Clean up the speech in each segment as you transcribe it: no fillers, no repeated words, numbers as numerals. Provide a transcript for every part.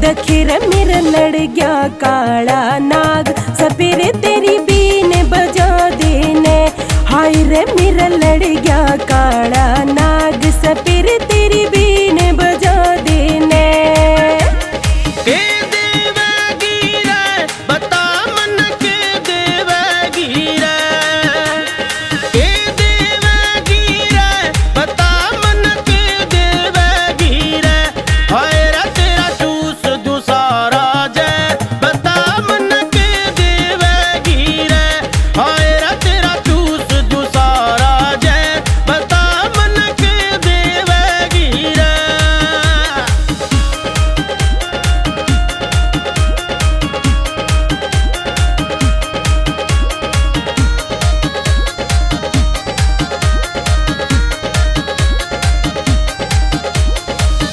दखिर मेरा लड़ गया काला नाग, सपेरे तेरी बीन बजा देने। हाय रे मेरा लड़ गया काला नाग, सपेरे तेरी बीन बजा देने।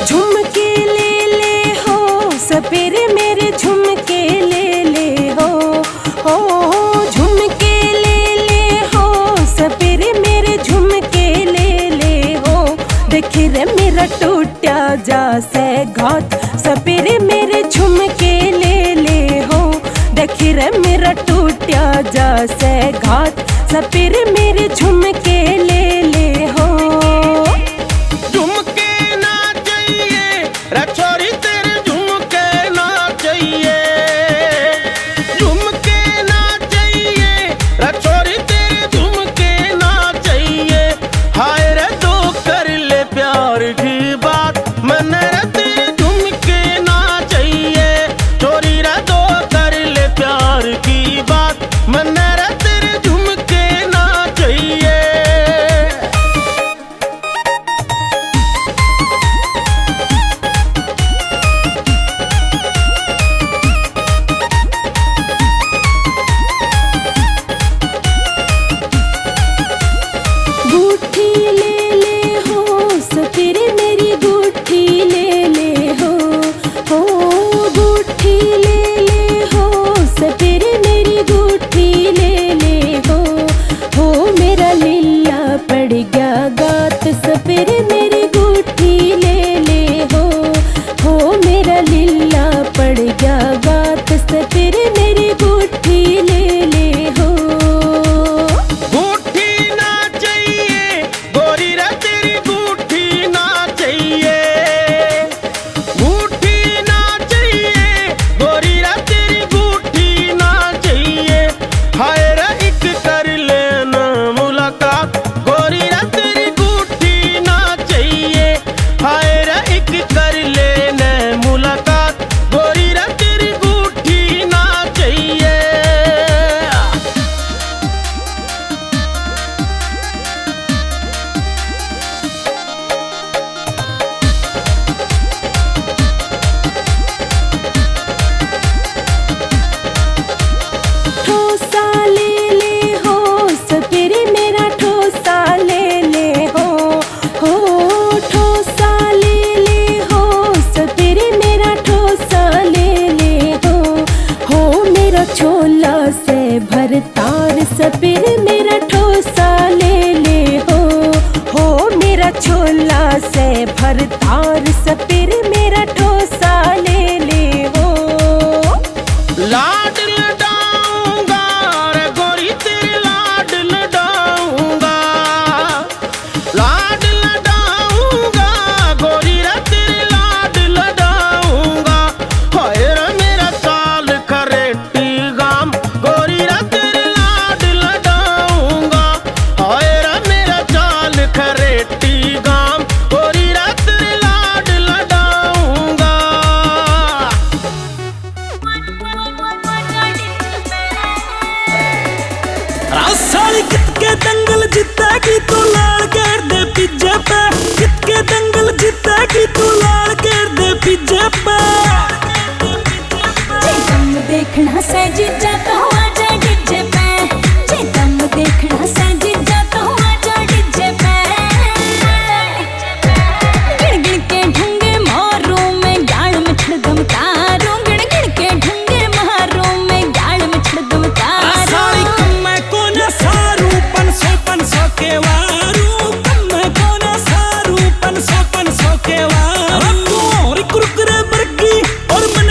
झुमके ले ले हो सपेरे मेरे झुमके ले ले हो, झुमके ले ले हो सपेरे मेरे झुमके ले ले हो। देखी रे मेरा टूटा जा से घात, सपेरे मेरे झुमके ले ले हो। देखी रे मेरा टूटा जा से घात, सपेरे मेरे झुमके ले ले हो। छोरी तेरे झुमके ना चाहिए, झुमके ना चाहिए, छोरी तेरे झुमके ना चाहिए। हाय रे दो कर ले प्यार की बात, मन रे तेरे झुमके ना चाहिए। छोरी रे दो कर ले प्यार की बात, मन रे तेरे झुमके ना चाहिए। गुठी ले ले हो सपेरे मेरी गुठी ले ले हो, गुठी ले ले हो सपेरे मेरी गुठी ले ले हो। मेरा लीला पड़ गया गात, सपेरे मेरी गुठी ले ले हो। मेरा लीला पड़ गया गात, सपेरे मेरी गुठी ले ले हो। छोला से भरतार सपेरे मेरा ठोसा ले ले हो। मेरा छोला से भरतार सपेरे मेरा ठोसा ले ले हो। लाड लडाऊंगा रे गोरी तेरे लाड लडाऊंगा, लाड लडाऊंगा गोरी रे तेरे लाड लडाऊंगा। हाय रे मेरा चाल खरेटी गाम, गोरी रे तेरे लाड लडाऊंगा। हाय रे मेरा चाल खरेटी गाम, गोरी रे तेरे लाड लडाऊंगा। साली कितके दंगल जीतेगी तू लाल कर दे पिज्जे पे, कितके दंगल जीतेगी तू लाल कर दे पिज्जे पे। जे दम देखना से जीजा तो आजा डीजे पे, जे दम देखना से जीजा तो आजा डीजे पे। गिण गिण के ढंगे मारो मैं गाल में छड़ दम तारो, गिण गिण के ढंगे मारो मैं गाल में छड़ दम तारो। साली कम मैं कौन सारू 500 के वारू, कम मैं कौन सारू 500 के वारू। कुरकुरे बर्गी और मन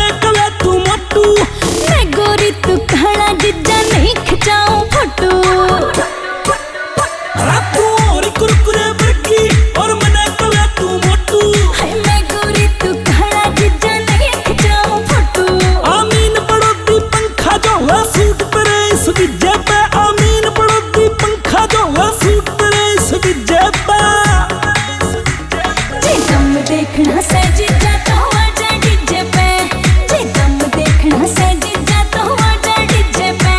देखना सज जा तो आजा डीजे पे, जे दम देखना सज जा तो आजा डीजे पे।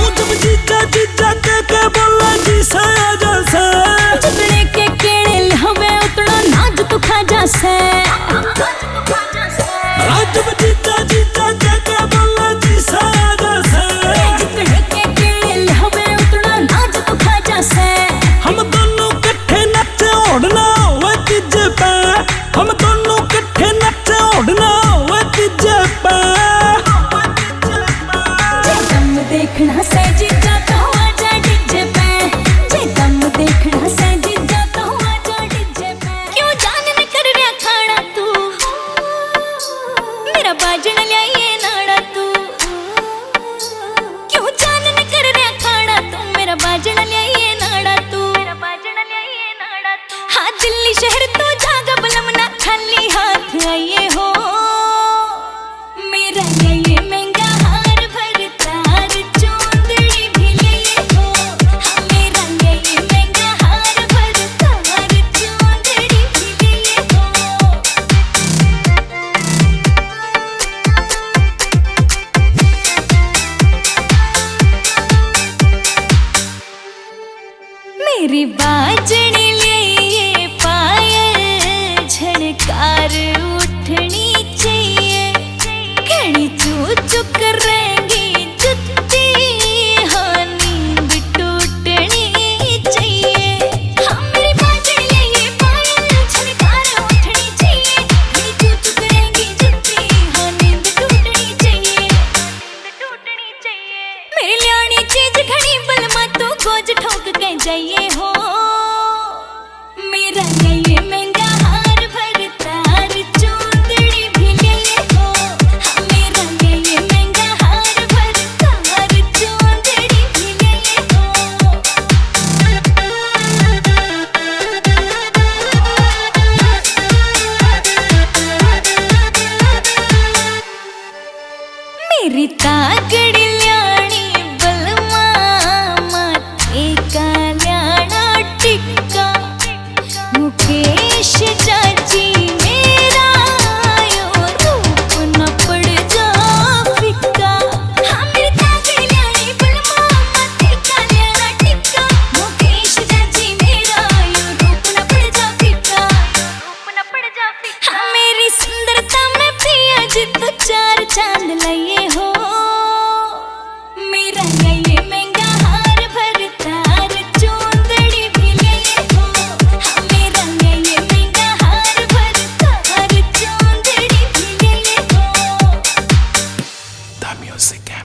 राजब जीता जीता के बोला जी साजा से, जितने के केल हवे उतना नाच तो खाजा से। हम दोनों कट्ठे नचे ओढ़ना वे तीजे पे, हम दोनों कट्ठे नचे ओढ़ना वे तीजे पे। जे दम देखना सज जा तो आजा डीजे पे, जे दम देखना सज जा तो आजा डीजे पे। क्यों जान न कर रहा खाना तू, मेरा बाजन लियाए नाड़ा तू। क्यों जान न कर रहा खाना तू, मेरा बाजन लियाए नाड़ा तू। हाँ दिल्ली शहर तो जागा बलम ना खाली हाथ आइए हो। मेरा ये महंगा हार भर तार चूंदड़ी भी लिए हो। हाँ मेरा ये महंगा हार भर तार चूंदड़ी भी लिए हो। मेरी बाजनी लिए पायल झनकार उठनी चाहिए, घड़ी चू चुक रहेंगी जुत्ती, हाँ नींद टूटनी चाहिए। हाँ मेरी बाजनी लिए पायल झनकार उठनी चाहिए, घड़ी चू चुक रहेंगी जुत्ती, हाँ नींद टूटनी चाहिए। मेरी लियानी चीज घड़ी बलमा तो गोज ठोक के जाइए हो। मेरा ये महंगा हार भर तार चूंदड़ी भी लिए हो। हाँ मेरा ये महंगा हार भर तार चूंदड़ी भी लिए हो। मेरी तागड़ी ल्याणी बलमा माथे का ल्याणा टिक्का, मुकेश चाची मेरा यो रूप न पड़ जा फिक्का। हाँ मेरी तागड़ी ल्याणी बलमा माथे का ल्याणा टिक्का, मुकेश चाची मेरा यो रूप न पड़ जा फिक्का। हाँ मेरी सुंदरता में पिया जी तो चार चांद लाइए